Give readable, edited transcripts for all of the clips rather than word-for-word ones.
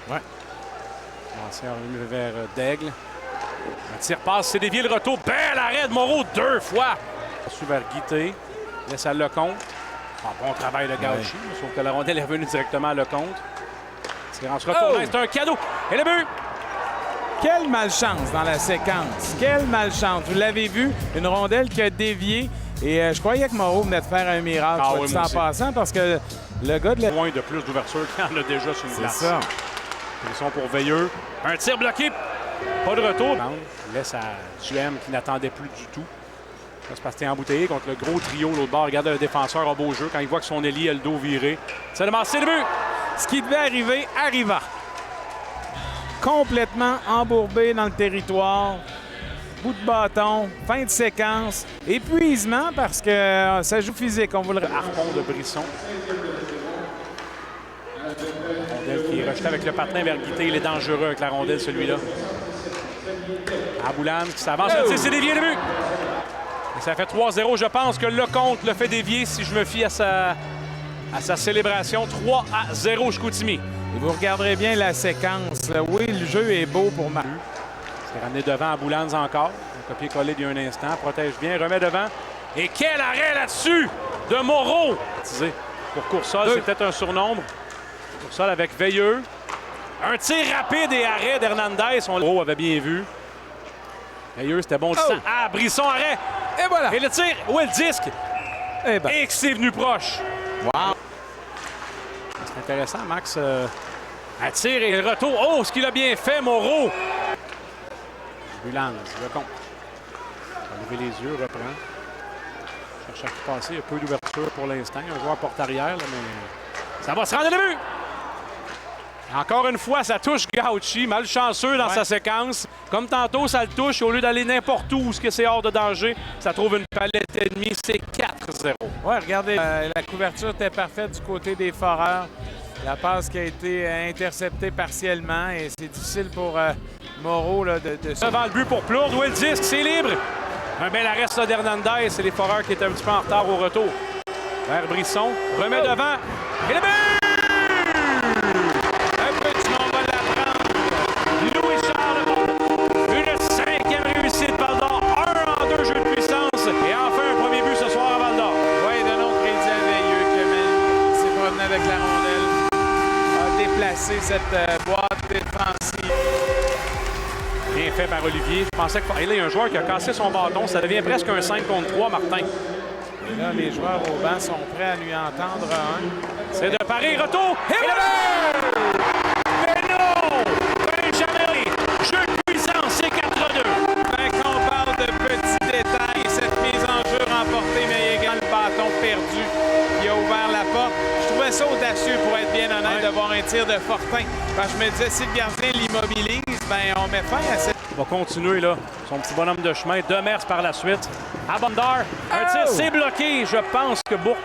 Ouais. Lancé vers Daigle. Un tir passe, c'est dévié le retour. Bel arrêt de Moreau 2 fois. Ensuite vers Guité. Laisse à Lecomte. Ah, bon travail de Gaucher, sauf que la rondelle est revenue directement à Lecomte. C'est en se retournant, c'est un cadeau. Et le but! Quelle malchance dans la séquence. Quelle malchance. Vous l'avez vu, une rondelle qui a dévié. Et je croyais que Moreau venait de faire un miracle en passant parce que le gars de la... Moins de plus d'ouverture qu'il en a déjà sur une glace. C'est ça. Ils sont pour Veilleux. Un tir bloqué. Pas de retour. Laisse à Duhem qui n'attendait plus du tout. C'est parce que t'es embouteillé contre le gros trio. L'autre bord, regarde le défenseur en beau jeu. Quand il voit que son ailier a le dos viré. Ça demande, c'est le but! Ce qui devait arriver, arriva. Complètement embourbé dans le territoire. Bout de bâton, fin de séquence. Épuisement parce que ça joue physique, on vous le... Harpon de Brisson. Rondelle qui est rejetée avec le patin vers Guité. Il est dangereux avec la rondelle, celui-là. Aboulane qui s'avance. C'est dévié le but! Et ça fait 3-0. Je pense que Lecomte le fait dévier si je me fie à sa célébration. 3-0 Chicoutimi. Et vous regarderez bien la séquence. Oui, le jeu est beau pour Maru. C'est ramené devant à Boulans encore. Un copier-coller d'il y a un instant. Protège bien, remet devant. Et quel arrêt là-dessus de Moreau! Pour Coursol, c'est peut-être un surnombre. Coursol avec Veilleux. Un tir rapide et arrêt d'Hernandez. Moreau avait bien vu. Veilleux, c'était bon. Ah, Brisson, arrêt! Et voilà! Et le tir, où est le disque? Et que c'est venu proche. Wow! C'est intéressant, Max. Un tir et le retour. Oh, ce qu'il a bien fait, Moreau! Bulans, le compte. Lever les yeux, reprend. Cherche à qui passer. Il y a peu d'ouverture pour l'instant. Un joueur porte-arrière, mais ça va se rendre le but! Encore une fois, ça touche Gauchi, malchanceux dans sa séquence. Comme tantôt, ça le touche. Au lieu d'aller n'importe où que c'est hors de danger, ça trouve une palette ennemie. C'est 4-0. Ouais, regardez, la couverture était parfaite du côté des Foreurs. La passe qui a été interceptée partiellement et c'est difficile pour Moreau là, de... Devant le but pour Plourde, où est le disque? C'est libre. Un bel arrêt ça d'Hernandez. C'est les Foreurs qui étaient un petit peu en retard au retour. Vers Brisson, remet devant. Et le but! Avec la rondelle, a déplacé cette boîte défensive. Bien fait par Olivier. Je pensais qu'il y a un joueur qui a cassé son bâton. Ça devient presque un 5 contre 3, Martin. Et là, les joueurs au banc sont prêts à lui entendre un. C'est de Paris, retour! Et le but! Mais non! Benjamin, jeu de puissance, c'est 4-2. Quand on parle de petits détails, cette mise en jeu remportée, mais également le bâton perdu qui a ouvert la porte. Je trouvais ça audacieux, pour être bien honnête, de voir un tir de Fortin. Parce que je me disais, si le gardien l'immobilise, ben on met fin à cette... Il va continuer, là, son petit bonhomme de chemin. Demers par la suite. Abondar, un tir, c'est bloqué. Je pense que Bourque.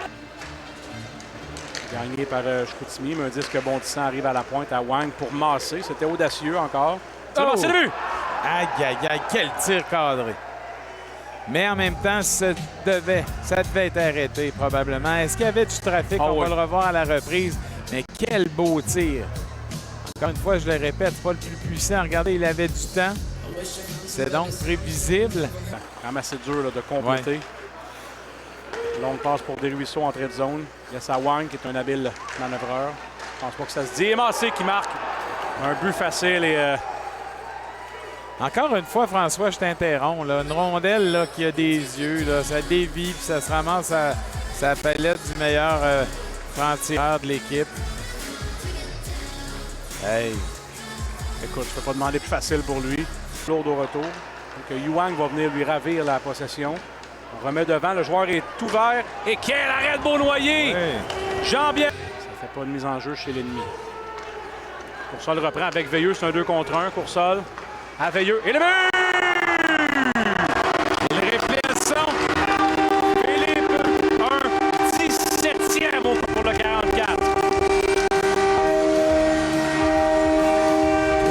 Gagné par Chicoutimi, mais un disque bondissant arrive à la pointe à Wang pour masser. C'était audacieux encore. C'est le but! Aïe, aïe, aïe, quel tir cadré. Mais en même temps, ça devait être arrêté probablement. Est-ce qu'il y avait du trafic? On va le revoir à la reprise. Mais quel beau tir! Encore une fois, je le répète, c'est pas le plus puissant. Regardez, il avait du temps. C'est donc prévisible. Quand même assez dur là, de compléter. Ouais. Longue passe pour Desruisseaux, entrée de zone. Laisse à Wang, qui est un habile manœuvreur. Je pense pas que ça se dit. Et Massé qui marque. Un but facile et... Encore une fois, François, je t'interromps. Une rondelle là, qui a des yeux, là, ça dévie puis ça se ramasse à sa palette du meilleur franc-tireur de l'équipe. Hey! Écoute, je ne peux pas demander plus facile pour lui. Lourd au retour. Donc, Yuang va venir lui ravir la possession. On remet devant. Le joueur est ouvert. Et quel arrêt de Beaunoyer! Oui. Jean bien. Ça ne fait pas de mise en jeu chez l'ennemi. Coursol reprend avec Veilleux. C'est un 2 contre 1. Coursol à Veilleux. Et le but! Il reflète le son. Philippe, un 17e pour le 44.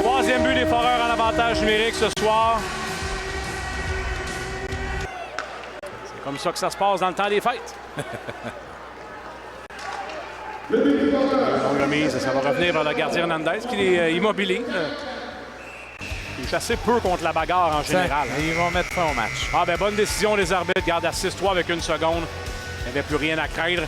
Troisième but des Foreurs en avantage numérique ce soir. C'est comme ça que ça se passe dans le temps des fêtes. Longue remise, ça va revenir vers le gardien Hernandez qui est immobilisé. Il est assez peu contre la bagarre en général. Ils vont mettre fin au match. Ah ben bonne décision les arbitres. Garde à 6-3 avec 1 seconde. Il n'y avait plus rien à craindre.